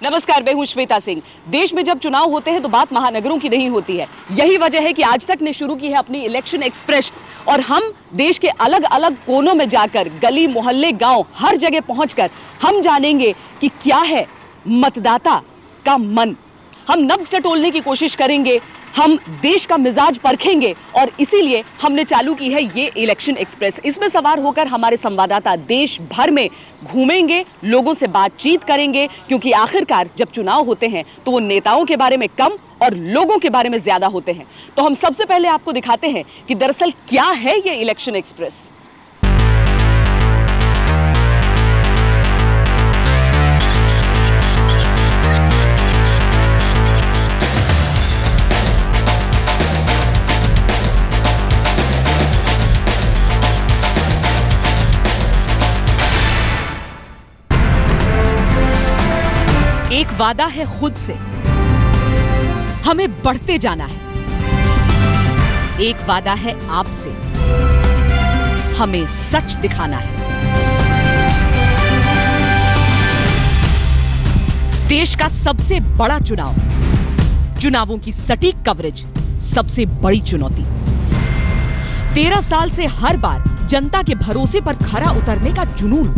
नमस्कार, मैं हूं श्वेता सिंह। देश में जब चुनाव होते हैं तो बात महानगरों की नहीं होती है। यही वजह है कि आज तक ने शुरू की है अपनी इलेक्शन एक्सप्रेस और हम देश के अलग अलग कोनों में जाकर, गली मोहल्ले गांव हर जगह पहुंचकर हम जानेंगे कि क्या है मतदाता का मन। हम नब्ज टटोलने की कोशिश करेंगे, हम देश का मिजाज परखेंगे और इसीलिए हमने चालू की है ये इलेक्शन एक्सप्रेस। इसमें सवार होकर हमारे संवाददाता देश भर में घूमेंगे, लोगों से बातचीत करेंगे, क्योंकि आखिरकार जब चुनाव होते हैं तो वो नेताओं के बारे में कम और लोगों के बारे में ज्यादा होते हैं। तो हम सबसे पहले आपको दिखाते हैं कि दरअसल क्या है ये इलेक्शन एक्सप्रेस। एक वादा है खुद से, हमें बढ़ते जाना है। एक वादा है आपसे, हमें सच दिखाना है। देश का सबसे बड़ा चुनाव, चुनावों की सटीक कवरेज सबसे बड़ी चुनौती। 13 साल से हर बार जनता के भरोसे पर खरा उतरने का जुनून,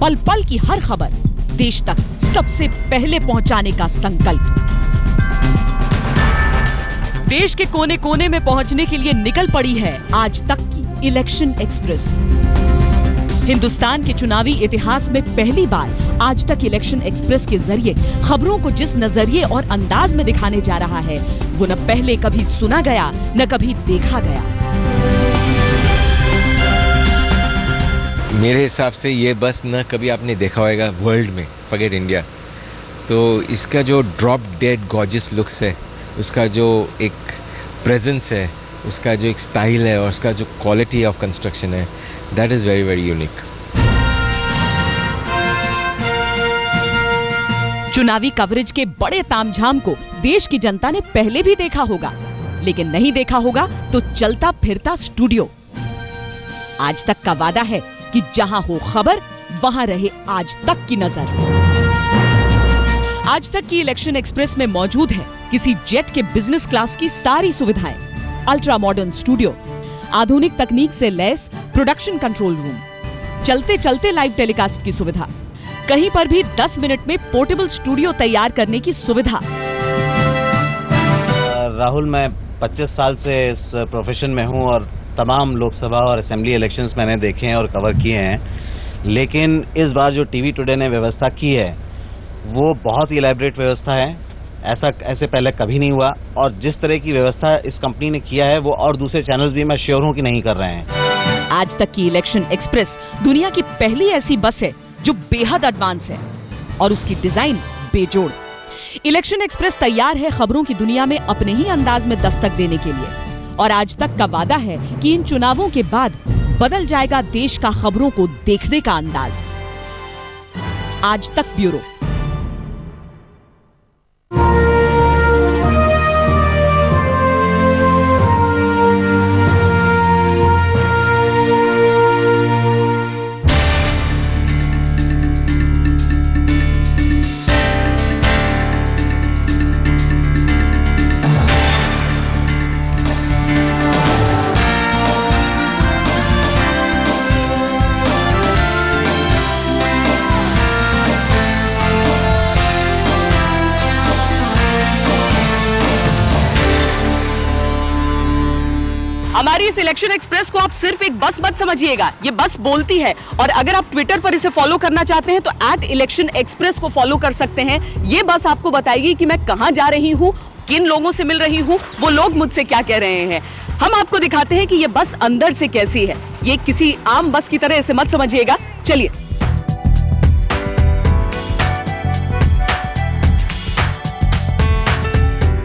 पल पल की हर खबर देश तक सबसे पहले पहुंचाने का संकल्प। देश के कोने कोने में पहुंचने के लिए निकल पड़ी है आज तक की इलेक्शन एक्सप्रेस। हिंदुस्तान के चुनावी इतिहास में पहली बार आज तक इलेक्शन एक्सप्रेस के जरिए खबरों को जिस नजरिए और अंदाज में दिखाने जा रहा है वो न पहले कभी सुना गया न कभी देखा गया। मेरे हिसाब से ये बस न कभी आपने देखा होगा वर्ल्ड में, फॉरगेट इंडिया। तो इसका जो ड्रॉप डेड गॉर्जियस लुक्स है, उसका जो एक प्रेजेंस है, उसका जो एक स्टाइल है और उसका जो क्वालिटी ऑफ कंस्ट्रक्शन है, that is very very unique. चुनावी कवरेज के बड़े तामझाम को देश की जनता ने पहले भी देखा होगा, लेकिन नहीं देखा होगा तो चलता फिरता स्टूडियो। आज तक का वादा है कि जहां हो खबर वहां रहे आज तक की नजर। आज तक की इलेक्शन एक्सप्रेस में मौजूद है किसी जेट के बिजनेस क्लास की सारी सुविधाएं, अल्ट्रा मॉडर्न स्टूडियो, आधुनिक तकनीक से लैस प्रोडक्शन कंट्रोल रूम, चलते चलते लाइव टेलीकास्ट की सुविधा, कहीं पर भी 10 मिनट में पोर्टेबल स्टूडियो तैयार करने की सुविधा। राहुल, मैं 25 साल से इस प्रोफेशन में हूं और तमाम लोकसभा और असेंबली इलेक्शंस मैंने देखे हैं और कवर किए हैं, लेकिन इस बार जो टीवी टुडे ने व्यवस्था की है वो बहुत ही इलैबोरेट व्यवस्था है। ऐसे पहले कभी नहीं हुआ और जिस तरह की व्यवस्था इस कंपनी ने किया है वो और दूसरे चैनल्स भी मैं श्योर हूं कि नहीं कर रहे हैं। आज तक की इलेक्शन एक्सप्रेस दुनिया की पहली ऐसी बस है जो बेहद एडवांस है और उसकी डिजाइन बेजोड़। इलेक्शन एक्सप्रेस तैयार है खबरों की दुनिया में अपने ही अंदाज में दस्तक देने के लिए और आज तक का वादा है कि इन चुनावों के बाद बदल जाएगा देश का खबरों को देखने का अंदाज। आज तक ब्यूरो। हमारी इस इलेक्शन एक्सप्रेस को आप सिर्फ एक बस मत समझिएगा, ये बस बोलती है और अगर आप ट्विटर पर इसे फॉलो करना चाहते हैं तो @electionexpress को फॉलो कर सकते हैं। ये बस आपको बताएगी कि मैं कहां जा रही हूं, किन लोगों से मिल रही हूं, वो लोग मुझसे क्या कह रहे हैं। हम आपको दिखाते हैं कि ये बस अंदर से कैसी है। ये किसी आम बस की तरह इसे मत समझिएगा। चलिए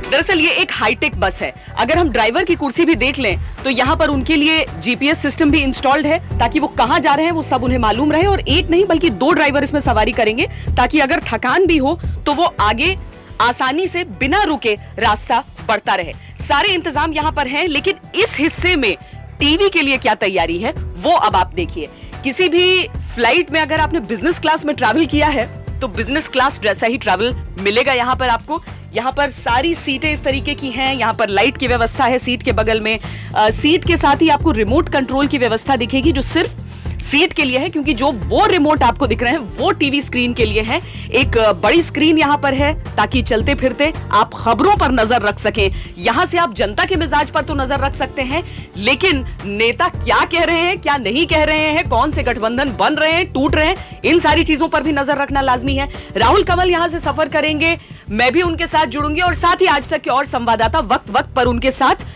दरअसल ये एक हाईटेक बस है। अगर हम ड्राइवर की कुर्सी भी देख लें तो यहाँ पर उनके लिए जीपीएस सिस्टम भी इंस्टॉल्ड है ताकि वो कहाँ जा रहे हैं वो सब उन्हें मालूम रहे और एक नहीं बल्कि 2 ड्राइवर इसमें सवारी करेंगे ताकि अगर थकान भी हो तो वो आगे आसानी से बिना रुके रास्ता बढ़ता रहे। सारे इंतजाम यहाँ पर हैं, लेकिन इस हिस्से में टीवी के लिए क्या तैयारी है वो अब आप देखिए। किसी भी फ्लाइट में अगर आपने बिजनेस क्लास में ट्रैवल किया है तो बिजनेस क्लास जैसा ही ट्रैवल मिलेगा यहाँ पर आपको। यहाँ पर सारी सीटें इस तरीके की हैं, यहाँ पर लाइट की व्यवस्था है सीट के बगल में। सीट के साथ ही आपको रिमोट कंट्रोल की व्यवस्था दिखेगी जो सिर्फ सीट के लिए है, क्योंकि जो वो रिमोट आपको दिख रहे हैं वो टीवी स्क्रीन के लिए है। एक बड़ी स्क्रीन यहाँ पर है ताकि चलते फिरते आप खबरों पर नजर रख सकें। यहाँ से आप जनता के मिजाज पर तो नजर रख सकते हैं, लेकिन नेता क्या कह रहे हैं, क्या नहीं कह रहे हैं, कौन से गठबंधन बन रहे हैं, टूट रहे हैं, इन सारी चीजों पर भी नजर रखना लाजमी है। राहुल कंवल यहाँ से सफर करेंगे, मैं भी उनके साथ जुड़ूंगी और साथ ही आज तक के और संवाददाता वक्त वक्त पर उनके साथ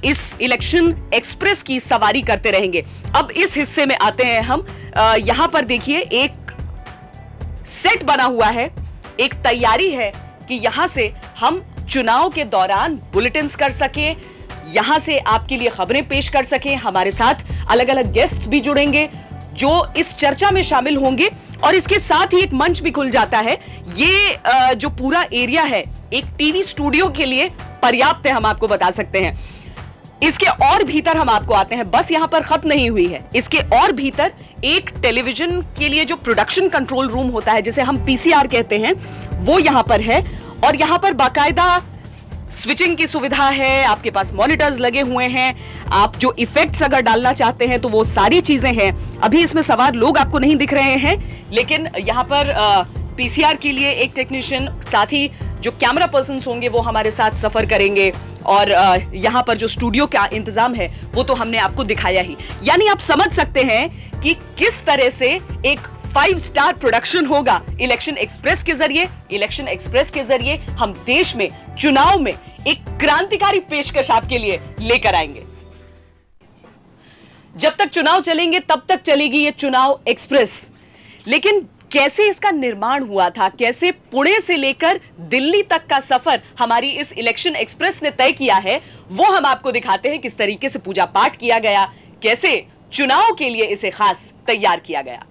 इस इलेक्शन एक्सप्रेस की सवारी करते रहेंगे। अब इस हिस्से में आते हैं हम। यहां पर देखिए एक सेट बना हुआ है, एक तैयारी है कि यहां से हम चुनाव के दौरान बुलेटिन्स कर सकें, यहां से आपके लिए खबरें पेश कर सकें। हमारे साथ अलग अलग गेस्ट्स भी जुड़ेंगे जो इस चर्चा में शामिल होंगे और इसके साथ ही एक मंच भी खुल जाता है। ये जो पूरा एरिया है एक टीवी स्टूडियो के लिए पर्याप्त है, हम आपको बता सकते हैं। इसके और भीतर हम आपको आते हैं, बस यहां पर खत्म नहीं हुई है। इसके और भीतर एक टेलीविजन के लिए जो प्रोडक्शन कंट्रोल रूम होता है, जिसे हम पीसीआर कहते हैं, वो यहां पर है और यहां पर बाकायदा स्विचिंग की सुविधा है, आपके पास मॉनिटर्स लगे हुए हैं, आप जो इफेक्ट्स अगर डालना चाहते हैं तो वो सारी चीजें हैं। अभी इसमें सवार लोग आपको नहीं दिख रहे हैं, लेकिन यहां पर पीसीआर के लिए एक टेक्नीशियन, साथ ही जो कैमरा पर्सन्स होंगे वो हमारे साथ सफर करेंगे और यहाँ पर जो स्टूडियो का इंतजाम है वो तो हमने आपको दिखाया ही। यानी आप समझ सकते हैं कि किस तरह से एक 5 स्टार प्रोडक्शन होगा इलेक्शन एक्सप्रेस के जरिए। इलेक्शन एक्सप्रेस के जरिए हम देश में चुनाव में एक क्रांतिकारी पेशकश आपके लिए लेकर आएंगे। जब तक चुनाव चलेंगे तब तक चलेगी ये चुनाव एक्सप्रेस। लेकिन कैसे इसका निर्माण हुआ था, कैसे पुणे से लेकर दिल्ली तक का सफर हमारी इस इलेक्शन एक्सप्रेस ने तय किया है, वो हम आपको दिखाते हैं। किस तरीके से पूजा पाठ किया गया, कैसे चुनाव के लिए इसे खास तैयार किया गया।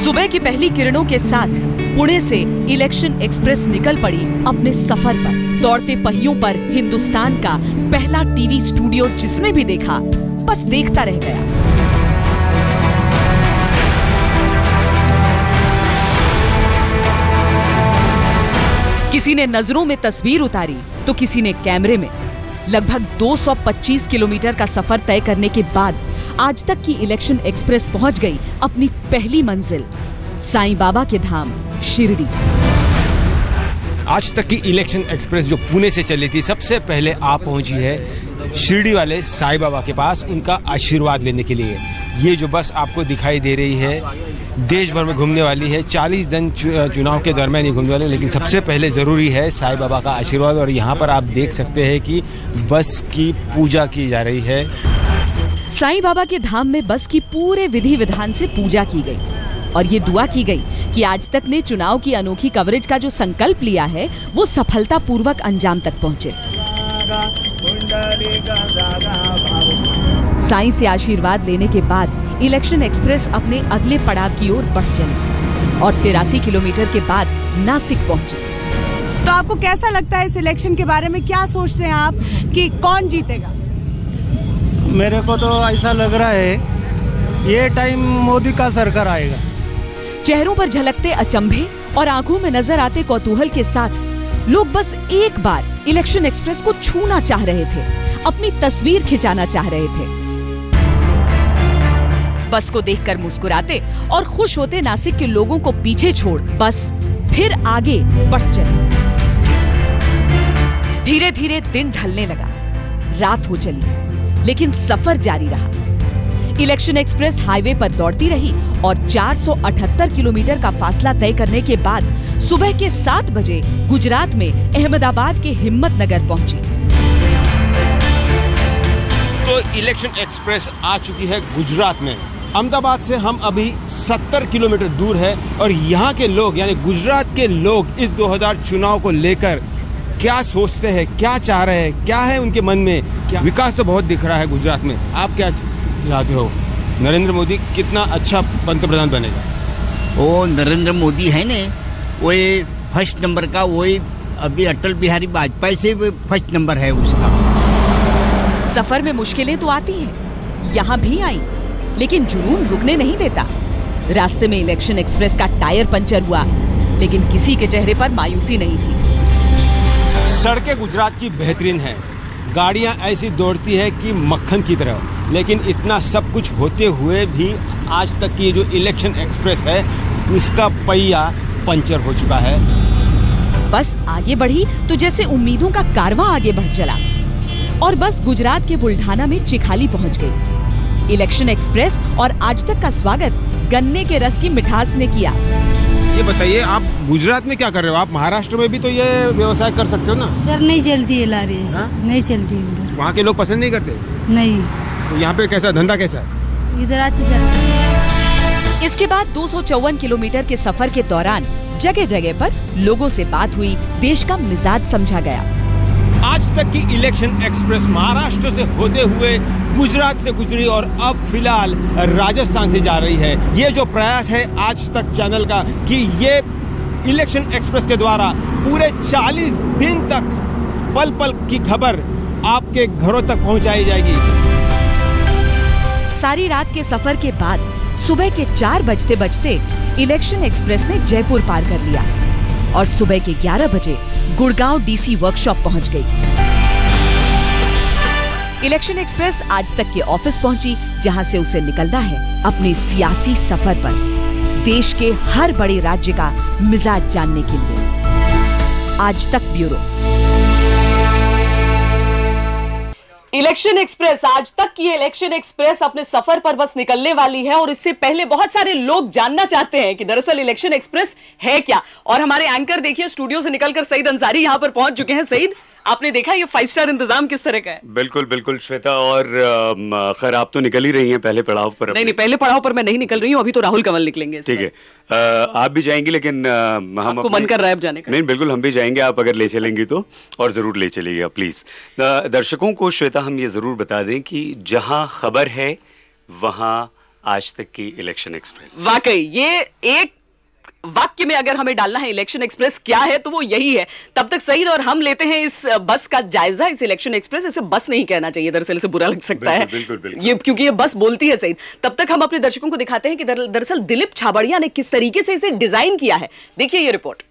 सुबह की पहली किरणों के साथ पुणे से इलेक्शन एक्सप्रेस निकल पड़ी अपने सफर पर। दौड़ते पहियों पर हिंदुस्तान का पहला टीवी स्टूडियो जिसने भी देखा बस देखता रह गया। किसी ने नजरों में तस्वीर उतारी तो किसी ने कैमरे में। लगभग 225 किलोमीटर का सफर तय करने के बाद आज तक की इलेक्शन एक्सप्रेस पहुंच गई अपनी पहली मंजिल, साईं बाबा के धाम शिरडी। आज तक की इलेक्शन एक्सप्रेस जो पुणे से चली थी, सबसे पहले आप पहुंची है शिरडी वाले साईं बाबा के पास उनका आशीर्वाद लेने के लिए। ये जो बस आपको दिखाई दे रही है देश भर में घूमने वाली है, 40 दिन चुनाव के दरमियान ही घूमने वाले, लेकिन सबसे पहले जरूरी है साईं बाबा का आशीर्वाद। और यहाँ पर आप देख सकते हैं कि बस की पूजा की जा रही है। साईं बाबा के धाम में बस की पूरे विधि विधान से पूजा की गई और ये दुआ की गई कि आज तक ने चुनाव की अनोखी कवरेज का जो संकल्प लिया है वो सफलतापूर्वक अंजाम तक पहुंचे। साईं से आशीर्वाद लेने के बाद इलेक्शन एक्सप्रेस अपने अगले पड़ाव की ओर बढ़ चली और 83 किलोमीटर के बाद नासिक पहुंची। तो आपको कैसा लगता है इस इलेक्शन के बारे में, क्या सोचते हैं आप कि कौन जीतेगा? मेरे को तो ऐसा लग रहा है ये टाइम मोदी का सरकार आएगा। चेहरों पर झलकते अचंभे और आंखों में नजर आते कौतूहल के साथ लोग बस एक बार इलेक्शन एक्सप्रेस को छूना चाह रहे थे, अपनी तस्वीर खिंचाना चाह रहे थे। बस को देखकर मुस्कुराते और खुश होते नासिक के लोगों को पीछे छोड़ बस फिर आगे बढ़ चली। धीरे धीरे दिन ढलने लगा, रात हो चली, लेकिन सफर जारी रहा। इलेक्शन एक्सप्रेस हाईवे पर दौड़ती रही और 478 किलोमीटर का फासला तय करने के बाद सुबह के 7 बजे गुजरात में अहमदाबाद के हिम्मतनगर पहुंची। तो इलेक्शन एक्सप्रेस आ चुकी है गुजरात में। अहमदाबाद से हम अभी 70 किलोमीटर दूर है और यहाँ के लोग यानी गुजरात के लोग इस 2000 चुनाव को लेकर क्या सोचते हैं, क्या चाह रहे हैं, क्या है उनके मन में। क्या विकास तो बहुत दिख रहा है गुजरात में, आप क्या चाहते हो? नरेंद्र मोदी कितना अच्छा पंतप्रधान बनेगा? वो नरेंद्र मोदी है ने, वो फर्स्ट नंबर का, वो अभी अटल बिहारी वाजपेयी से फर्स्ट नंबर है उसका। सफर में मुश्किलें तो आती हैं, यहाँ भी आई, लेकिन जुनून रुकने नहीं देता। रास्ते में इलेक्शन एक्सप्रेस का टायर पंचर हुआ, लेकिन किसी के चेहरे पर मायूसी नहीं थी। सड़कें गुजरात की बेहतरीन हैं, गाड़ियां ऐसी दौड़ती है कि मक्खन की तरह, लेकिन इतना सब कुछ होते हुए भी आज तक की जो इलेक्शन एक्सप्रेस है उसका पहिया पंचर हो चुका है। बस आगे बढ़ी तो जैसे उम्मीदों का कारवां आगे बढ़ चला और बस गुजरात के बुल्ढाना में चिखाली पहुंच गई। इलेक्शन एक्सप्रेस और आज तक का स्वागत गन्ने के रस की मिठास ने किया। ये बताइए, आप गुजरात में क्या कर रहे हो? आप महाराष्ट्र में भी तो ये व्यवसाय कर सकते हो ना? उधर नहीं चलती है लारी, नहीं चलती उधर। वहाँ के लोग पसंद नहीं करते? नहीं। तो यहाँ पे कैसा धंधा कैसा है? इधर अच्छी चलती है। इसके बाद 254 किलोमीटर के सफर के दौरान जगह जगह पर लोगों से बात हुई, देश का मिजाज समझा गया। आज तक की इलेक्शन एक्सप्रेस महाराष्ट्र से होते हुए गुजरात से गुजरी और अब फिलहाल राजस्थान से जा रही है। ये जो प्रयास है आज तक चैनल का कि ये इलेक्शन एक्सप्रेस के द्वारा पूरे 40 दिन तक पल पल की खबर आपके घरों तक पहुंचाई जाएगी। सारी रात के सफर के बाद सुबह के 4 बजते बजते इलेक्शन एक्सप्रेस ने जयपुर पार कर लिया और सुबह के 11 बजे गुड़गांव डीसी वर्कशॉप पहुंच गई। इलेक्शन एक्सप्रेस आज तक के ऑफिस पहुंची, जहां से उसे निकलना है अपने सियासी सफर पर, देश के हर बड़े राज्य का मिजाज जानने के लिए। आज तक ब्यूरो। इलेक्शन एक्सप्रेस, आज तक की इलेक्शन एक्सप्रेस अपने सफर पर बस निकलने वाली है और इससे पहले बहुत सारे लोग जानना चाहते हैं कि दरअसल इलेक्शन एक्सप्रेस है क्या। और हमारे एंकर देखिए स्टूडियो से निकलकर सईद अंसारी यहां पर पहुंच चुके हैं। सईद, आपने देखा ये 5 स्टार इंतजाम किस तरह का है? बिल्कुल बिल्कुल श्वेता, और खैर आप तो निकल ही रही हैं पहले पड़ाव पर। नहीं, पहले पड़ाव पर मैं नहीं निकल रही हूँ, अभी तो राहुल कंवल निकलेंगे। ठीक है, आप भी जाएंगी, लेकिन हम आपको मन कर रहा है अब जाने का? नहीं, बिल्कुल हम भी जाएंगे, आप अगर ले चलेंगी तो, और जरूर ले चलिएगा प्लीज। दर्शकों को श्वेता हम ये जरूर बता दें कि जहां खबर है वहां आज तक की इलेक्शन एक्सप्रेस। वाकई ये एक वाक्य में अगर हमें डालना है इलेक्शन एक्सप्रेस क्या है तो वो यही है। तब तक सईद और हम लेते हैं इस बस का जायजा, इस इलेक्शन एक्सप्रेस। इसे बस नहीं कहना चाहिए, दरअसल इसे बुरा लग सकता है ये, क्योंकि ये बस बोलती है सईद। तब तक हम अपने दर्शकों को दिखाते हैं कि दरअसल दिलीप छाबड़िया ने किस तरीके से इसे डिजाइन किया है। देखिए ये रिपोर्ट।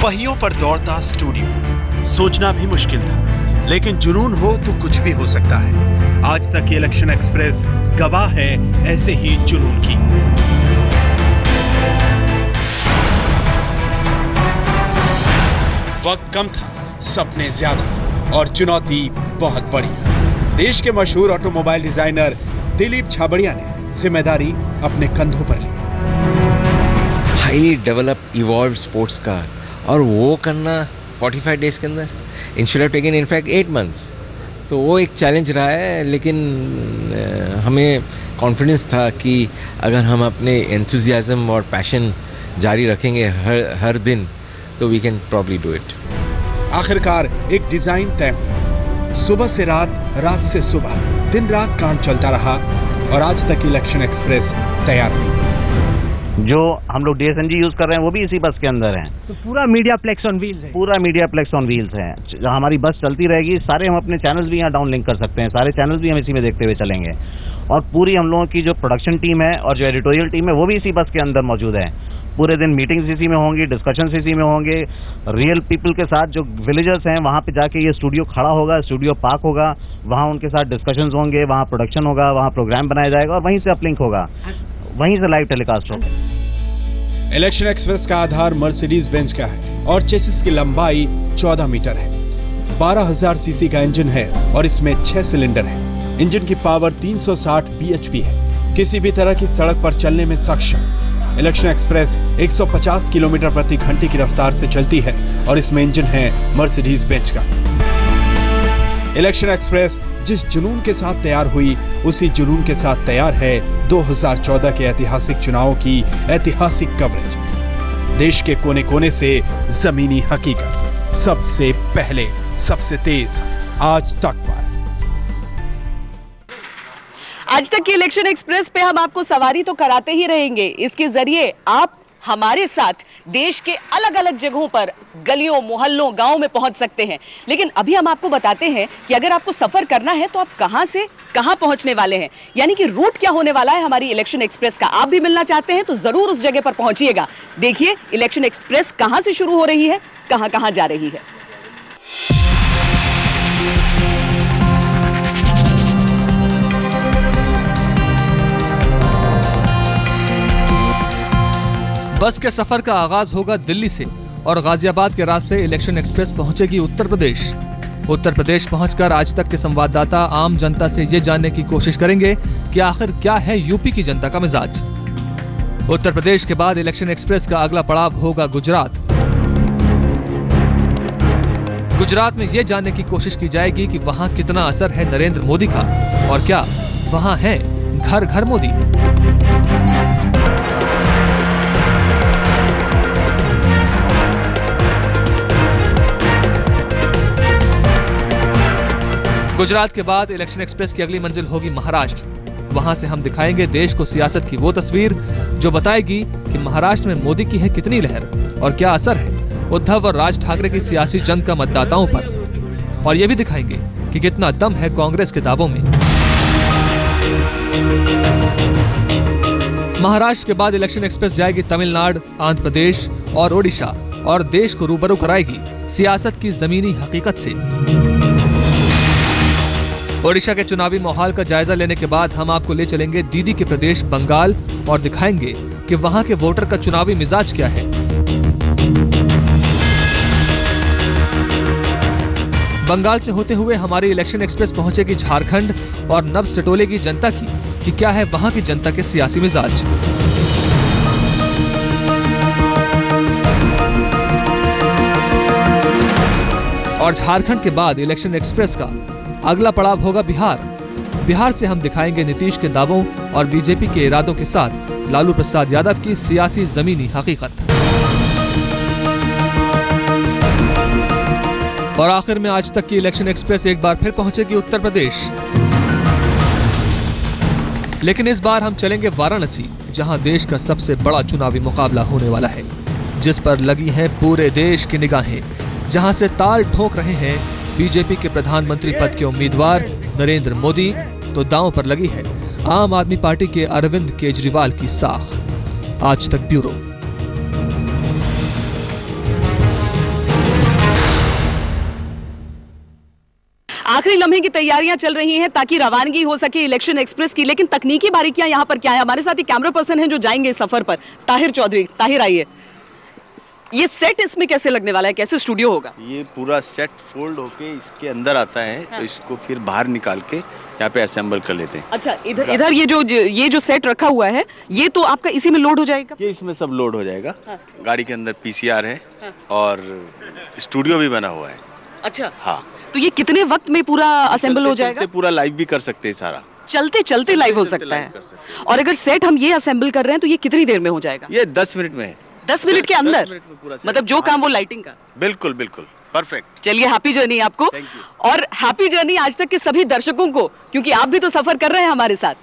पहियों पर दौड़ता स्टूडियो, सोचना भी मुश्किल था, लेकिन जुनून हो तो कुछ भी हो सकता है। आज तक की इलेक्शन एक्सप्रेस गवाह है ऐसे ही जुनून की। वक्त कम था, सपने ज्यादा और चुनौती बहुत बड़ी। देश के मशहूर ऑटोमोबाइल डिजाइनर दिलीप छाबड़िया ने जिम्मेदारी अपने कंधों पर ली। Highly develop evolve sports car, और वो करना 45 डेज के अंदर, instead of taking in fact 8 months. तो वो एक चैलेंज रहा है, लेकिन हमें कॉन्फिडेंस था कि अगर हम अपने एंथुजियाज्म और पैशन जारी रखेंगे हर दिन, तो we can probably do it. आखिरकार एक डिजाइन तय हुआ। सुबह से रात, रात से सुबह, दिन रात काम चलता रहा और आज तक इलेक्शन एक्सप्रेस तैयार हुई। जो हम लोग DSNG यूज कर रहे हैं वो भी इसी बस के अंदर है। तो पूरा मीडिया प्लेक्स ऑन व्हील्स है। पूरा मीडिया प्लेक्स ऑन व्हील्स है। हमारी बस चलती रहेगी, सारे हम अपने चैनल्स भी यहाँ डाउन लिंक कर सकते हैं, सारे चैनल्स भी हम इसी में देखते हुए चलेंगे। और पूरी हम लोगों की जो प्रोडक्शन टीम है और जो एडिटोरियल टीम है वो भी इसी बस के अंदर मौजूद है। पूरे दिन मीटिंग्स इसी में होंगी, डिस्कशंस इसी में होंगे, रियल पीपल के साथ। जो विलेजर्स हैं वहाँ पे जाके ये स्टूडियो खड़ा होगा, स्टूडियो पार्क होगा, वहाँ उनके साथ डिस्कशंस होंगे, वहाँ प्रोडक्शन होगा, वहाँ प्रोग्राम बनाया जाएगा और वहीं से अपलिंक होगा, वहीं से लाइव टेलीकास्ट होगा। इलेक्शन एक्सप्रेस का आधार मर्सिडीज बेंज का है और चेसिस की लंबाई 14 मीटर है। 12,000 सीसी का इंजन है और इसमें 6 सिलेंडर है। इंजन की पावर 360 bhp है। किसी भी तरह की सड़क पर चलने में सक्षम। इलेक्शन एक्सप्रेस 150 किलोमीटर प्रति घंटे की रफ्तार से चलती है और इसमें इंजन है मर्सिडीज बेंज का। इलेक्शन एक्सप्रेस जिस जुनून के साथ तैयार हुई, उसी जुनून के साथ तैयार है 2014 के ऐतिहासिक चुनावों की ऐतिहासिक कवरेज। देश के कोने कोने से जमीनी हकीकत, सबसे पहले, सबसे तेज, आज तक पर। आज तक की इलेक्शन एक्सप्रेस पे हम आपको सवारी तो कराते ही रहेंगे। इसके जरिए आप हमारे साथ देश के अलग अलग जगहों पर, गलियों, मोहल्लों, गांव में पहुंच सकते हैं। लेकिन अभी हम आपको बताते हैं कि अगर आपको सफर करना है तो आप कहां से कहां पहुंचने वाले हैं, यानी कि रूट क्या होने वाला है हमारी इलेक्शन एक्सप्रेस का। आप भी मिलना चाहते हैं तो जरूर उस जगह पर पहुंचिएगा। देखिए इलेक्शन एक्सप्रेस कहां से शुरू हो रही है, कहां कहां जा रही है। बस के सफर का आगाज होगा दिल्ली से और गाजियाबाद के रास्ते इलेक्शन एक्सप्रेस पहुंचेगी उत्तर प्रदेश। उत्तर प्रदेश पहुंचकर आज तक के संवाददाता आम जनता से ये जानने की कोशिश करेंगे कि आखिर क्या है यूपी की जनता का मिजाज। उत्तर प्रदेश के बाद इलेक्शन एक्सप्रेस का अगला पड़ाव होगा गुजरात। गुजरात में ये जानने की कोशिश की जाएगी कि वहां कितना असर है नरेंद्र मोदी का और क्या वहां है घर घर मोदी। गुजरात के बाद इलेक्शन एक्सप्रेस की अगली मंजिल होगी महाराष्ट्र। वहां से हम दिखाएंगे देश को सियासत की वो तस्वीर जो बताएगी कि महाराष्ट्र में मोदी की है कितनी लहर और क्या असर है उद्धव और राज ठाकरे की सियासी जंग का मतदाताओं पर। और ये भी दिखाएंगे कि कितना दम है कांग्रेस के दावों में। महाराष्ट्र के बाद इलेक्शन एक्सप्रेस जाएगी तमिलनाडु, आंध्र प्रदेश और ओडिशा और देश को रूबरू कराएगी सियासत की जमीनी हकीकत से। ओडिशा के चुनावी माहौल का जायजा लेने के बाद हम आपको ले चलेंगे दीदी के प्रदेश बंगाल और दिखाएंगे कि वहां के वोटर का चुनावी मिजाज क्या है। बंगाल से होते हुए हमारी इलेक्शन एक्सप्रेस पहुंचेगी झारखंड और नब्ज टटोलेगी जनता की कि क्या है वहां की जनता के सियासी मिजाज। और झारखंड के बाद इलेक्शन एक्सप्रेस का अगला पड़ाव होगा बिहार। बिहार से हम दिखाएंगे नीतीश के दावों और बीजेपी के इरादों के साथ लालू प्रसाद यादव की सियासी जमीनी हकीकत। और आखिर में आज तक की इलेक्शन एक्सप्रेस एक बार फिर पहुंचेगी उत्तर प्रदेश। लेकिन इस बार हम चलेंगे वाराणसी, जहां देश का सबसे बड़ा चुनावी मुकाबला होने वाला है, जिस पर लगी हैं पूरे देश की निगाहें, जहां से ताल ठोक रहे हैं बीजेपी के प्रधानमंत्री पद के उम्मीदवार नरेंद्र मोदी, तो दांव पर लगी है आम आदमी पार्टी के अरविंद केजरीवाल की साख। आज तक ब्यूरो। आखिरी लम्हे की तैयारियां चल रही हैं ताकि रवानगी हो सके इलेक्शन एक्सप्रेस की। लेकिन तकनीकी बारीकियां यहाँ पर क्या है, हमारे साथ एक कैमरा पर्सन है जो जाएंगे इस सफर पर, ताहिर चौधरी। ताहिर आइए, ये सेट इसमें कैसे लगने वाला है, कैसे स्टूडियो होगा? ये पूरा सेट फोल्ड होके इसके अंदर आता है। हाँ। तो इसको फिर बाहर निकाल के यहाँ पे असेंबल कर लेते हैं। अच्छा, इधर ये जो सेट रखा हुआ है ये तो आपका इसी में लोड हो जाएगा? ये इसमें सब लोड हो जाएगा। हाँ। गाड़ी के अंदर पीसीआर है। हाँ। और स्टूडियो भी बना हुआ है। अच्छा, हाँ। तो ये कितने वक्त में पूरा असेंबल हो जाएगा? पूरा लाइव भी कर सकते हैं, सारा चलते चलते लाइव हो सकता है। और अगर सेट हम ये असेंबल कर रहे हैं तो ये कितनी देर में हो जाएगा? ये 10 मिनट में है। 10 मिनट के अंदर? मतलब जो काम वो लाइटिंग का? बिल्कुल बिल्कुल परफेक्ट। चलिए, हैप्पी जर्नी आपको और हैप्पी जर्नी आज तक के सभी दर्शकों को, क्योंकि आप भी तो सफर कर रहे हैं हमारे साथ।